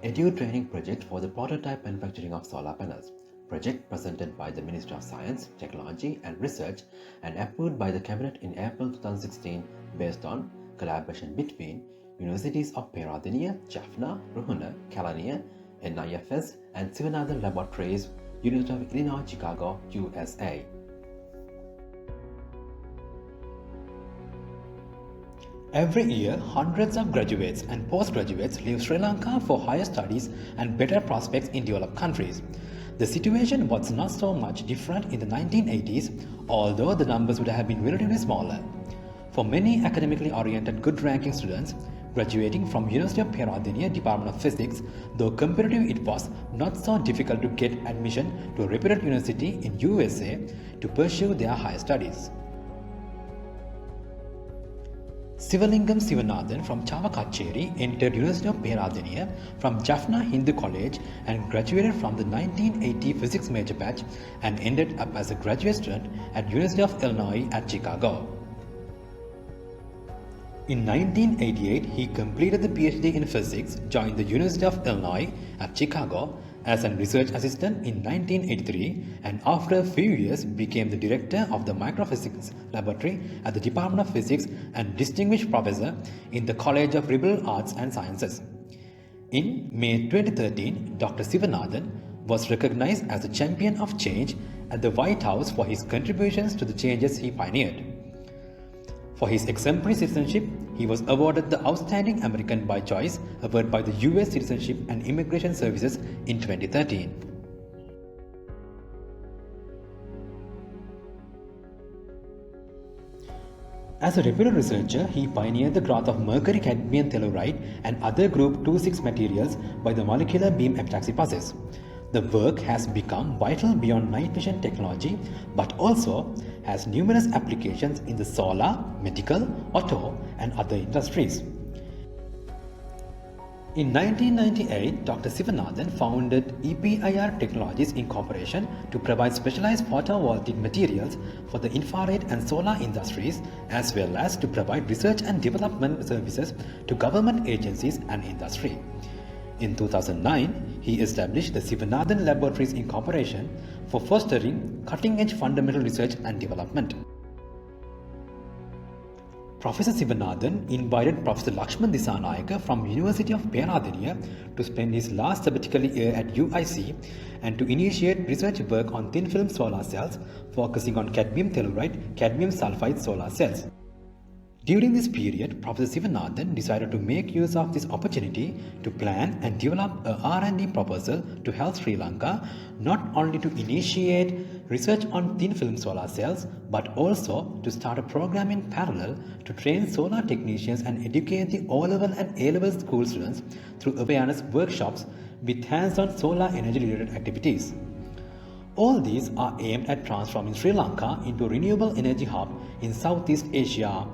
Edu Training Project for the Prototype Manufacturing of Solar Panels. Project presented by the Ministry of Science, Technology and Research and approved by the Cabinet in April 2016 based on collaboration between Universities of Peradeniya, Jaffna, Ruhuna, Kelaniya, NIFS and Sivanathan Laboratories, University of Illinois, Chicago, USA. Every year, hundreds of graduates and postgraduates leave Sri Lanka for higher studies and better prospects in developed countries. The situation was not so much different in the 1980s, although the numbers would have been relatively smaller. For many academically oriented good-ranking students, graduating from University of Peradeniya Department of Physics, though comparative it was not so difficult to get admission to a reputed university in USA to pursue their higher studies. Sivalingam Sivanathan from Chavakacheri entered University of Peradeniya from Jaffna Hindu College and graduated from the 1980 physics major batch and ended up as a graduate student at University of Illinois at Chicago. In 1988, he completed the PhD in physics, joined the University of Illinois at Chicago as a research assistant in 1983, and after a few years became the director of the microphysics laboratory at the Department of Physics and distinguished professor in the College of Liberal Arts and Sciences. In May 2013, Dr. Sivanathan was recognized as a champion of change at the White House for his contributions to the changes he pioneered. For his exemplary citizenship, he was awarded the Outstanding American by Choice award by the U.S. Citizenship and Immigration Services in 2013. As a reputed researcher, he pioneered the growth of mercury cadmium telluride and other group 2,6 materials by the molecular beam epitaxy process. The work has become vital beyond night vision technology, but also has numerous applications in the solar, medical, auto, and other industries. In 1998, Dr. Sivanathan founded EPIR Technologies Incorporation to provide specialized photovoltaic materials for the infrared and solar industries, as well as to provide research and development services to government agencies and industry. In 2009, he established the Sivanathan Laboratories Incorporation for fostering cutting-edge fundamental research and development. Professor Sivanathan invited Professor Lakshman Disanayake from University of Peradeniya to spend his last sabbatical year at UIC and to initiate research work on thin-film solar cells, focusing on cadmium telluride, cadmium sulfide solar cells. During this period, Professor Sivanathan decided to make use of this opportunity to plan and develop a R&D proposal to help Sri Lanka not only to initiate research on thin-film solar cells, but also to start a program in parallel to train solar technicians and educate the O-level and A-level school students through awareness workshops with hands-on solar energy-related activities. All these are aimed at transforming Sri Lanka into a renewable energy hub in Southeast Asia,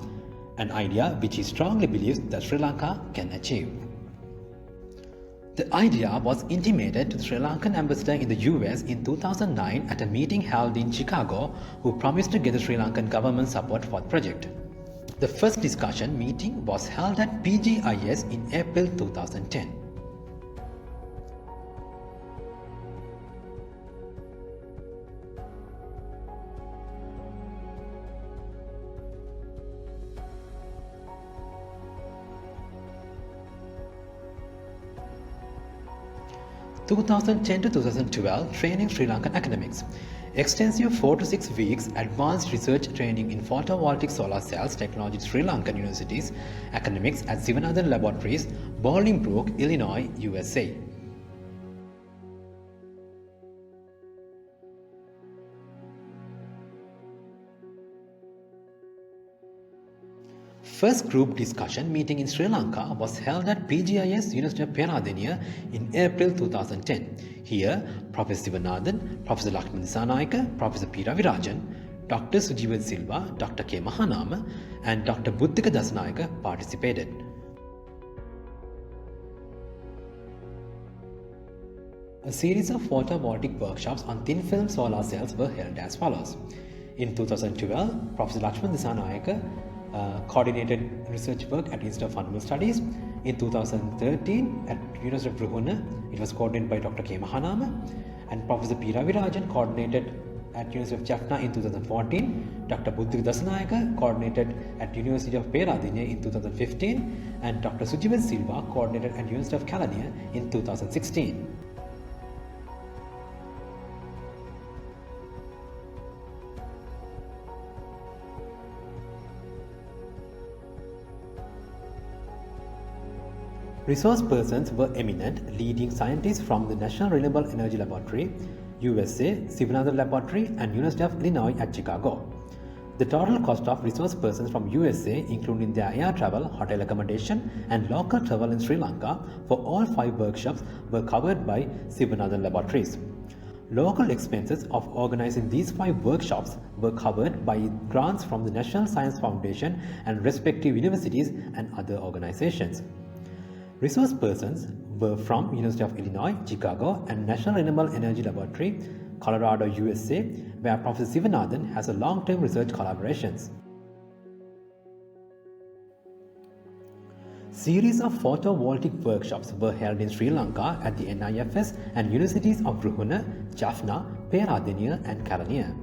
an idea which he strongly believes that Sri Lanka can achieve. The idea was intimated to the Sri Lankan ambassador in the US in 2009 at a meeting held in Chicago, who promised to get the Sri Lankan government support for the project. The first discussion meeting was held at PGIS in April 2010. (2010 to 2012) Training Sri Lankan academics. Extensive 4 to 6 weeks advanced research training in photovoltaic solar cells technology at Sri Lankan universities. Academics at Sivanathan Laboratories, Bolingbrook, Illinois, USA. First group discussion meeting in Sri Lanka was held at PGIS University of Peradeniya in April 2010. Here, Professor Sivanathan, Professor Lakshman Disanayake, Professor P. Ravirajan, Dr. Sujivat Silva, Dr. K. Mahanama, and Dr. Buddhika Dasanayake participated. A series of photovoltaic workshops on thin-film solar cells were held as follows. In 2012, Professor Lakshman Disanayake coordinated research work at Institute of Fundamental Studies. In 2013, at University of Ruhuna, it was coordinated by Dr. K. Mahanama, and Professor P. Ravirajan coordinated at University of Jaffna in 2014, Dr. Buddhika Dasanayaka coordinated at University of Peradeniya in 2015, and Dr. Sujivan Silva coordinated at University of Kelaniya in 2016. Resource persons were eminent leading scientists from the National Renewable Energy Laboratory, USA, Sivanathan Laboratory, and University of Illinois at Chicago. The total cost of resource persons from USA, including their air travel, hotel accommodation, and local travel in Sri Lanka for all 5 workshops were covered by Sivanathan Laboratories. Local expenses of organizing these 5 workshops were covered by grants from the National Science Foundation and respective universities and other organizations. Resource persons were from University of Illinois, Chicago, and National Renewable Energy Laboratory, Colorado, USA, where Professor Sivanathan has a long-term research collaborations. Series of photovoltaic workshops were held in Sri Lanka at the NIFS and universities of Ruhuna, Jaffna, Peradeniya, and Kelaniya.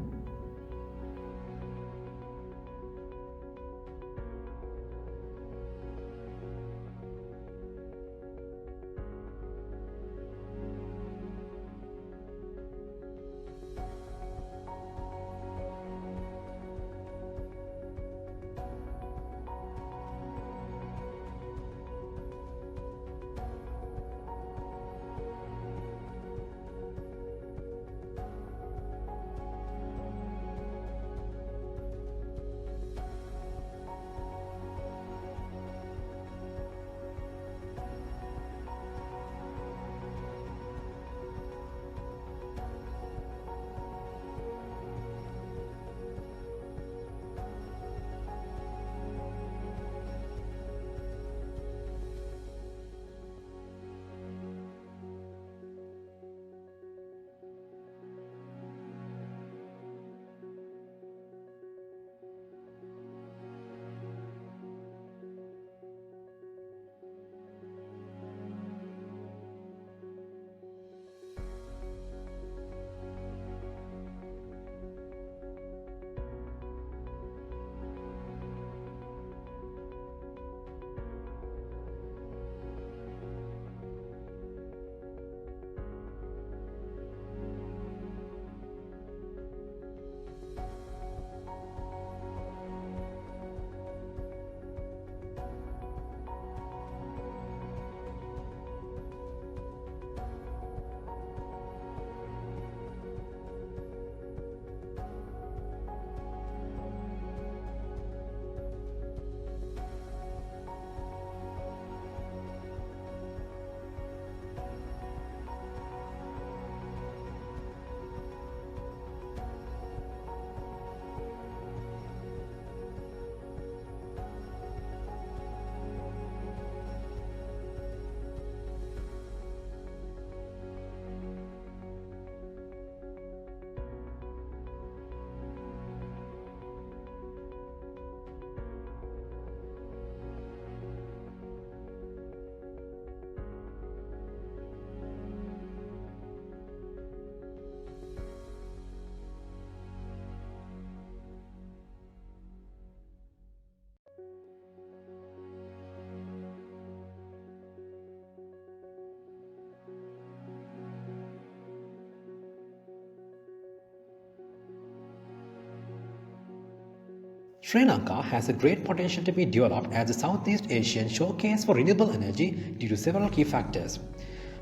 Sri Lanka has a great potential to be developed as a Southeast Asian showcase for renewable energy due to several key factors.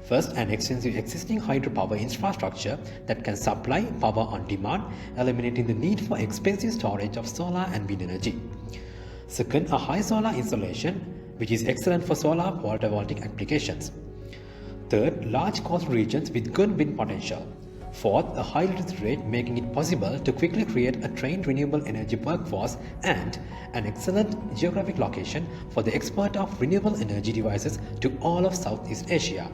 First, an extensive existing hydropower infrastructure that can supply power on demand, eliminating the need for expensive storage of solar and wind energy. Second, a high solar installation, which is excellent for solar photovoltaic applications. Third, large coastal regions with good wind potential. Fourth, a high literacy rate making it possible to quickly create a trained renewable energy workforce, and an excellent geographic location for the export of renewable energy devices to all of Southeast Asia.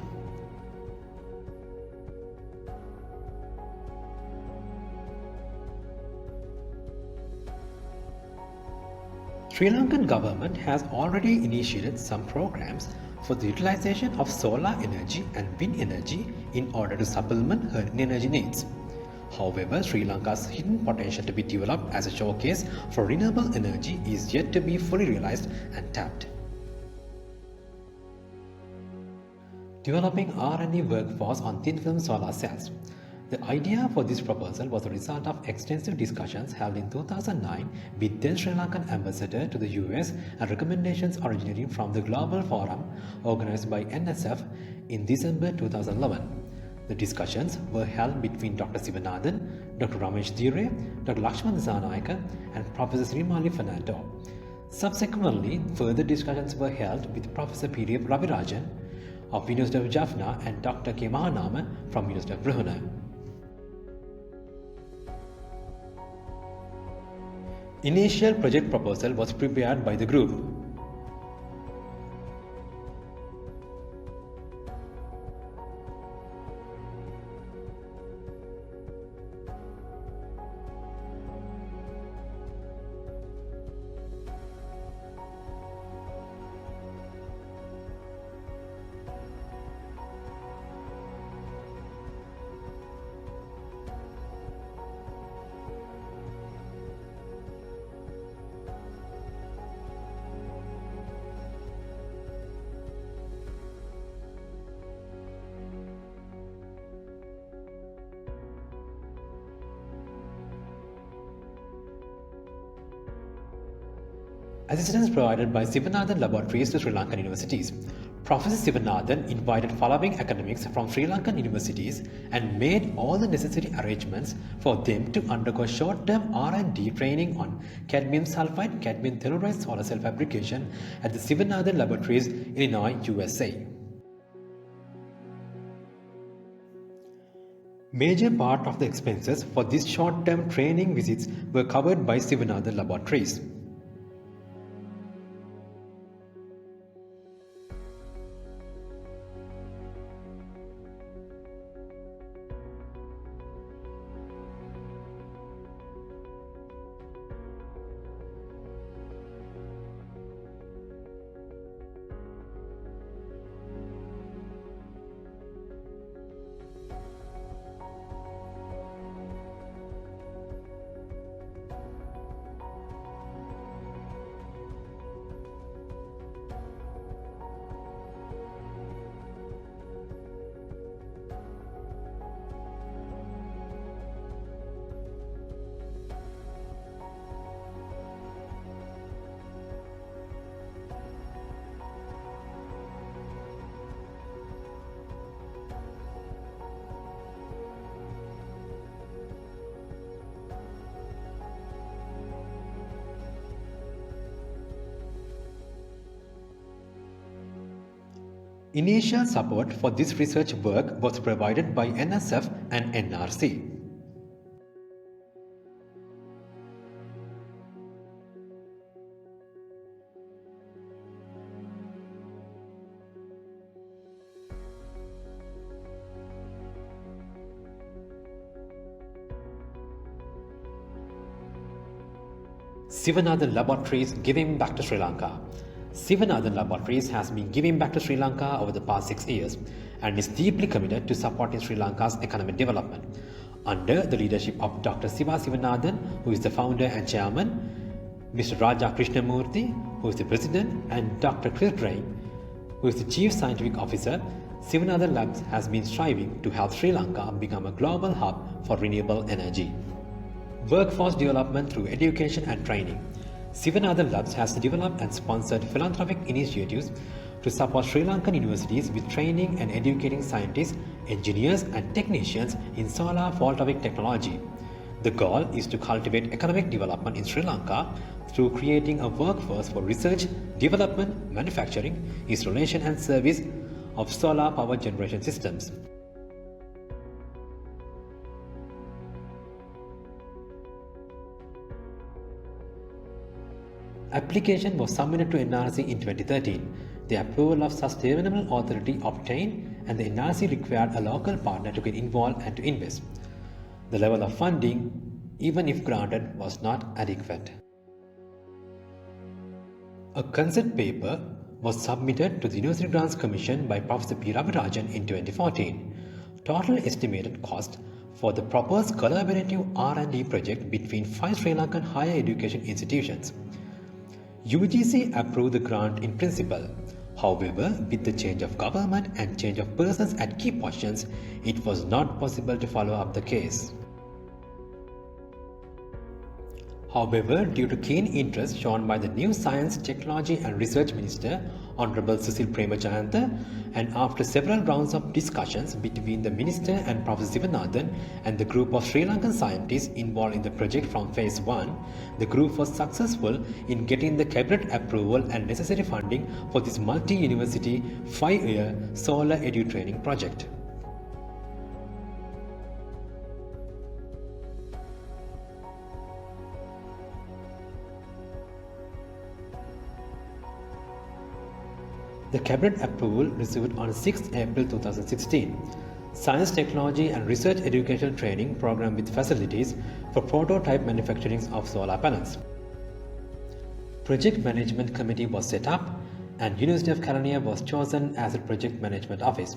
Sri Lankan government has already initiated some programs for the utilization of solar energy and wind energy in order to supplement her energy needs. However, Sri Lanka's hidden potential to be developed as a showcase for renewable energy is yet to be fully realized and tapped. Developing R&D workforce on thin-film solar cells. The idea for this proposal was the result of extensive discussions held in 2009 with then Sri Lankan ambassador to the US and recommendations originating from the Global Forum organized by NSF in December 2011. The discussions were held between Dr. Sivanathan, Dr. Ramesh Dire, Dr. Lakshman Disanayake and Professor Srimali Fernando. Subsequently, further discussions were held with Professor P.D. Ravirajan of University of Jaffna and Dr. K. Mahanama from University of Brunei. Initial project proposal was prepared by the group. Assistance provided by Sivanathan Laboratories to Sri Lankan universities. Professor Sivanathan invited following academics from Sri Lankan universities and made all the necessary arrangements for them to undergo short-term R&D training on cadmium sulfide, cadmium telluride solar cell fabrication at the Sivanathan Laboratories, Illinois, USA. Major part of the expenses for these short-term training visits were covered by Sivanathan Laboratories. Initial support for this research work was provided by NSF and NRC. Sivanathan Laboratories giving back to Sri Lanka. Sivanathan Laboratories has been giving back to Sri Lanka over the past 6 years and is deeply committed to supporting Sri Lanka's economic development. Under the leadership of Dr. Siva Sivanathan, who is the founder and chairman, Mr. Raja Krishnamurthy, who is the president, and Dr. Chris Drain, who is the chief scientific officer, Sivanathan Labs has been striving to help Sri Lanka become a global hub for renewable energy. Workforce development through education and training. Sivanathan Labs has developed and sponsored philanthropic initiatives to support Sri Lankan universities with training and educating scientists, engineers and technicians in solar photovoltaic technology. The goal is to cultivate economic development in Sri Lanka through creating a workforce for research, development, manufacturing, installation and service of solar power generation systems. Application was submitted to NRC in 2013. The approval of Sustainable Authority obtained and the NRC required a local partner to get involved and to invest. The level of funding, even if granted, was not adequate. A concept paper was submitted to the University Grants Commission by Professor P. Ravirajan in 2014. Total estimated cost for the proposed collaborative R&D project between 5 Sri Lankan higher education institutions. UGC approved the grant in principle. However, with the change of government and change of persons at key positions, it was not possible to follow up the case. However, due to keen interest shown by the new Science, Technology and Research Minister, Honorable Susil Premajayantha, and after several rounds of discussions between the Minister and Professor Sivanathan and the group of Sri Lankan scientists involved in the project from Phase 1, the group was successful in getting the cabinet approval and necessary funding for this multi-university 5-year solar edu training project. The cabinet approval received on 6 April 2016. Science, Technology and Research Educational Training program with facilities for prototype manufacturing of solar panels. Project Management Committee was set up and University of Kelaniya was chosen as the Project Management Office.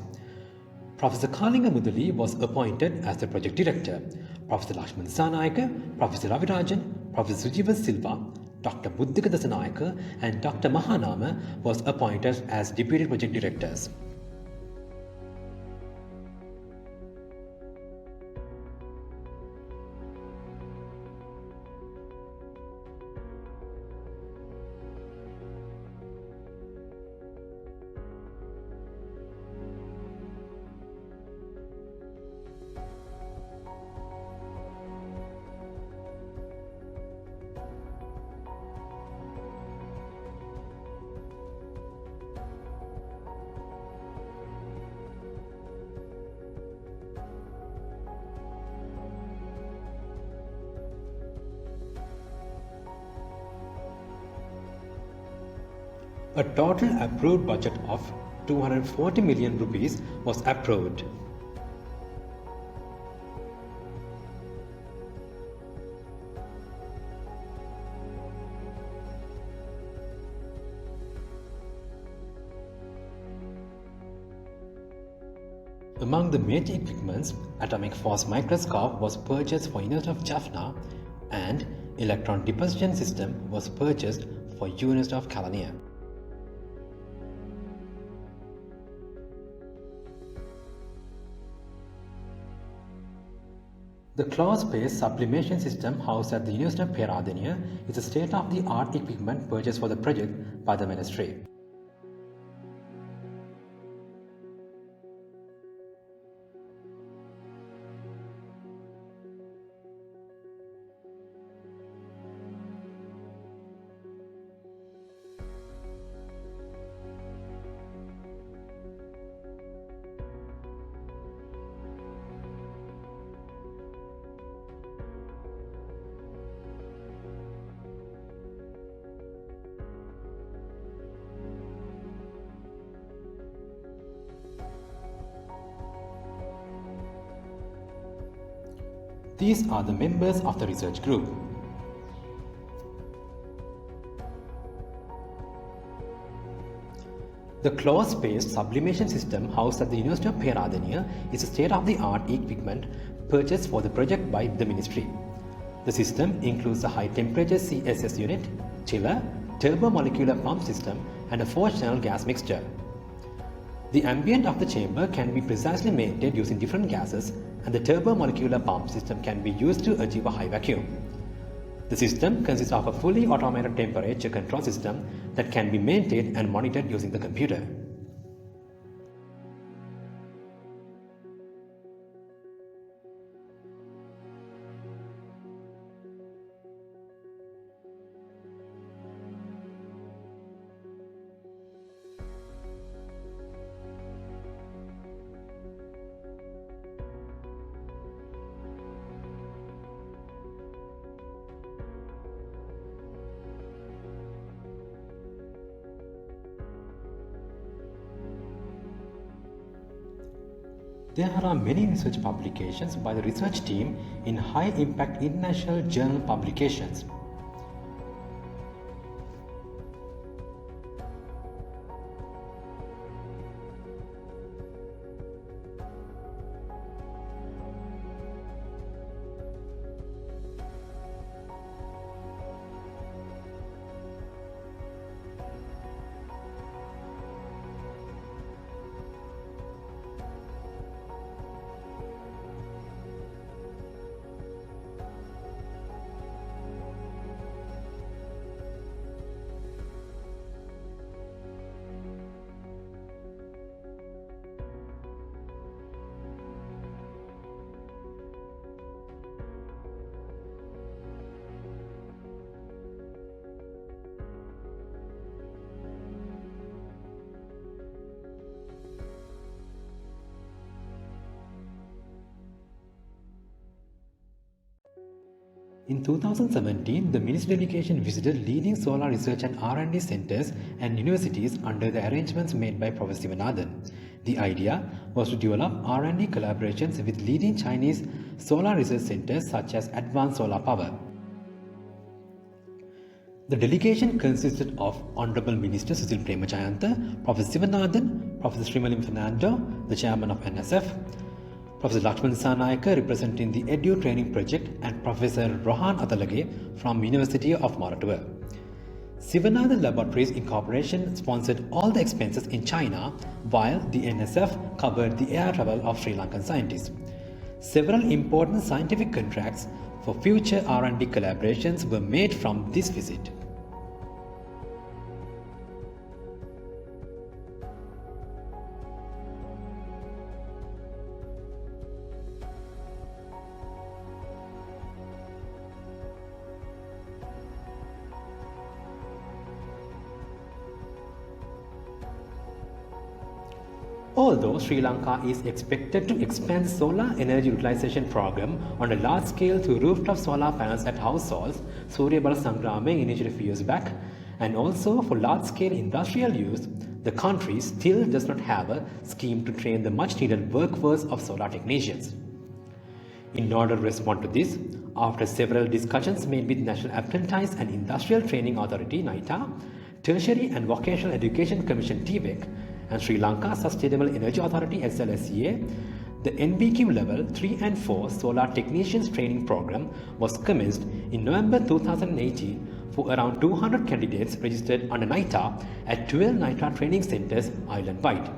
Professor Kalinga Mudali was appointed as the Project Director. Professor Lakshman Disanayaka, Professor Ravirajan, Professor Sujiva Silva, Dr. Buddhika Dasanayaka and Dr. Mahanama was appointed as Deputy Project Directors. A total approved budget of 240 million rupees was approved. Among the major equipments, atomic force microscope was purchased for University of Jaffna and electron deposition system was purchased for University of Kelaniya. The closed-space sublimation system housed at the University of Peradeniya is a state-of-the-art equipment purchased for the project by the ministry. These are the members of the research group. The closed-space sublimation system housed at the University of Peradeniya is a state-of-the-art equipment purchased for the project by the ministry. The system includes a high-temperature CSS unit, chiller, turbomolecular pump system and a 4-channel gas mixture. The ambient of the chamber can be precisely maintained using different gases and the turbomolecular pump system can be used to achieve a high vacuum. The system consists of a fully automated temperature control system that can be maintained and monitored using the computer. There are many research publications by the research team in high-impact international journal publications. In 2017, the ministry delegation visited leading solar research and R&D centers and universities under the arrangements made by Professor Sivanathan. The idea was to develop R&D collaborations with leading Chinese solar research centers such as Advanced Solar Power. The delegation consisted of Honorable Minister Susil Premachayantha, Professor Sivanathan, Professor Srimalim Fernando, the chairman of NSF, Professor Lakshman Disanayake representing the Edu Training Project, and Professor Rohan Adalage from University of Moratuwa. Sivanathan Laboratories Incorporation sponsored all the expenses in China, while the NSF covered the air travel of Sri Lankan scientists. Several important scientific contracts for future R&D collaborations were made from this visit. Although Sri Lanka is expected to expand the solar energy utilization program on a large scale through rooftop solar panels at households, Surya Bal Sangrame initiated a few years back, and also for large-scale industrial use, the country still does not have a scheme to train the much-needed workforce of solar technicians. In order to respond to this, after several discussions made with National Apprentice and Industrial Training Authority (NAITA), Tertiary and Vocational Education Commission (TVEC), and Sri Lanka Sustainable Energy Authority (SLSEA), the NBQ Level 3 and 4 Solar Technicians Training Program was commenced in November 2018 for around 200 candidates registered under NAITA at 12 NAITA training centers island-wide.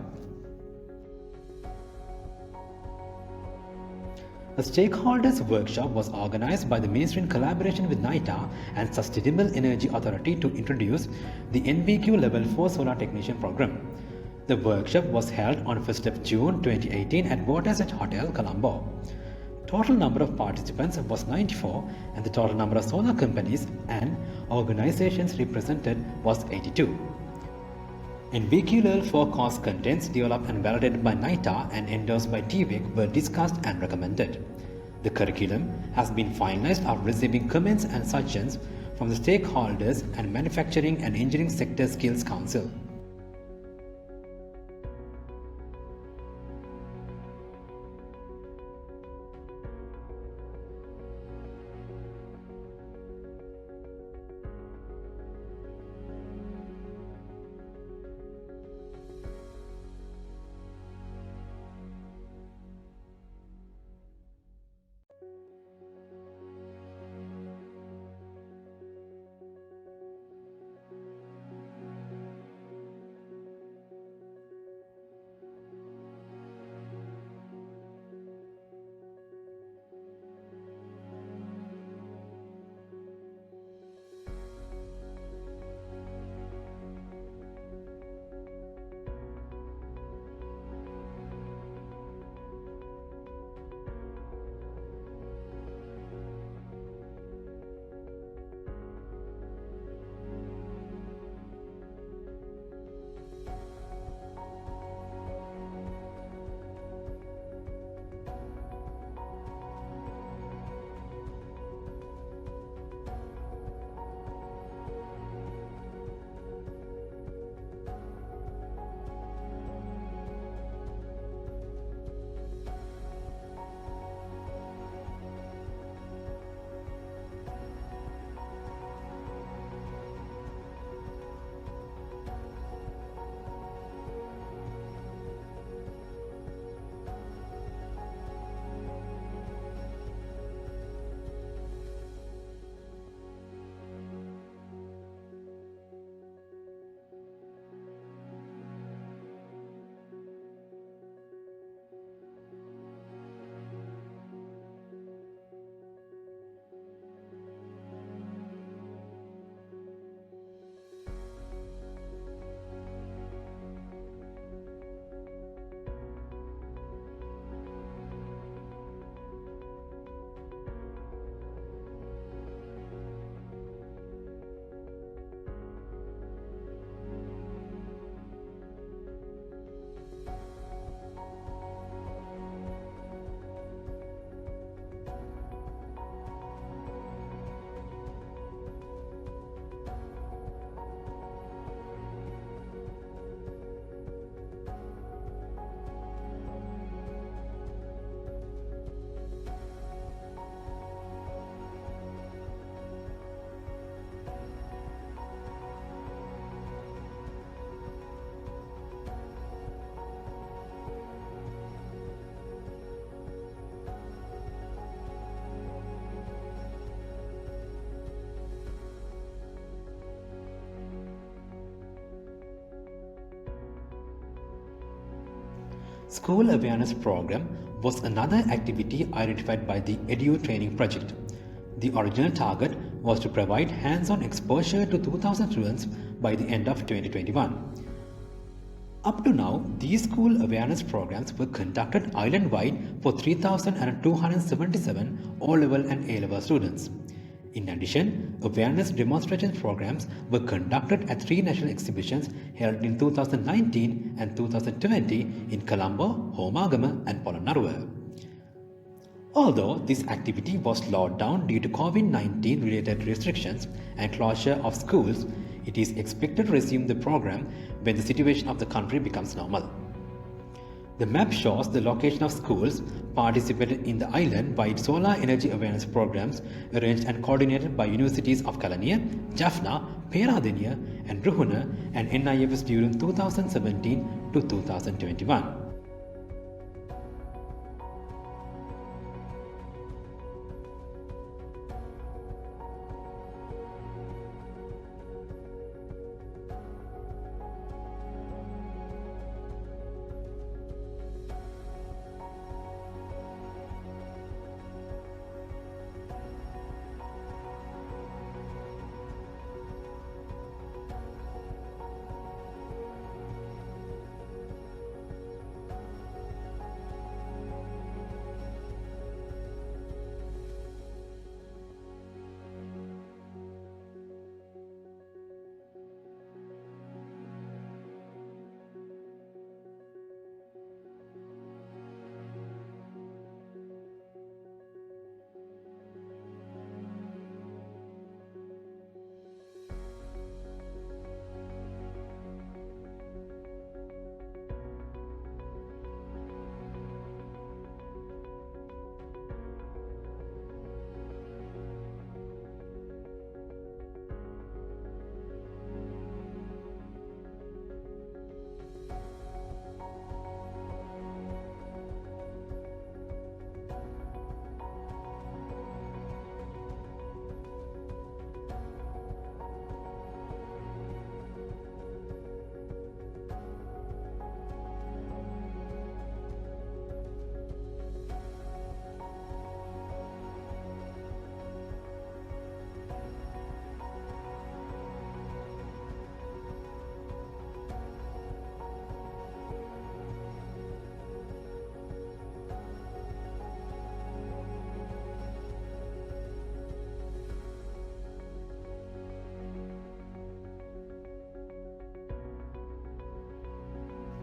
A stakeholders workshop was organized by the Ministry in collaboration with NAITA and Sustainable Energy Authority to introduce the NBQ Level 4 Solar Technician Program. The workshop was held on 1st of June 2018 at Waterside Hotel, Colombo. Total number of participants was 94 and the total number of solar companies and organizations represented was 82. NBQ Level 4 course contents developed and validated by NAITA and endorsed by TVEC were discussed and recommended. The curriculum has been finalized after receiving comments and suggestions from the stakeholders and Manufacturing and Engineering Sector Skills Council. School Awareness Program was another activity identified by the EDU Training Project. The original target was to provide hands-on exposure to 2,000 students by the end of 2021. Up to now, these school awareness programs were conducted island-wide for 3,277 O-level and A-level students. In addition, awareness demonstration programs were conducted at 3 national exhibitions held in 2019 and 2020 in Colombo, Homagama and Polonnaruwa. Although this activity was slowed down due to COVID-19 related restrictions and closure of schools, it is expected to resume the program when the situation of the country becomes normal. The map shows the location of schools participated in the island-wide solar energy awareness programs arranged and coordinated by universities of Kelaniya, Jaffna, Peradeniya and Ruhuna and NIFS during 2017 to 2021.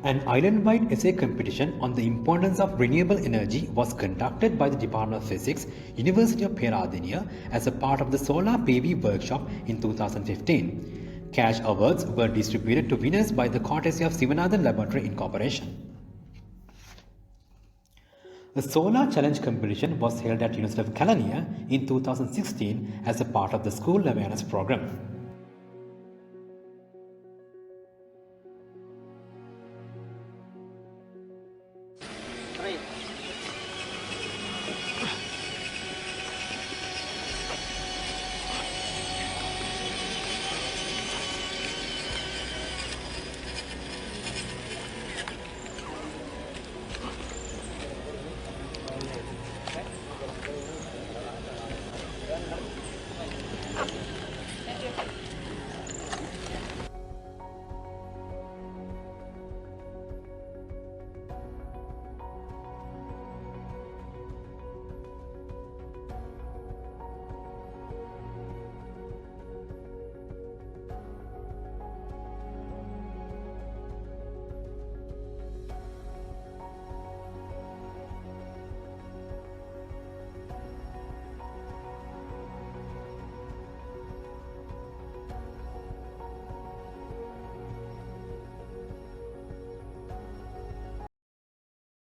An island-wide essay competition on the importance of renewable energy was conducted by the Department of Physics, University of Peradeniya as a part of the Solar PV workshop in 2015. Cash awards were distributed to winners by the courtesy of Sivanathan Laboratory Incorporation. The Solar Challenge competition was held at University of Kelaniya in 2016 as a part of the school awareness program.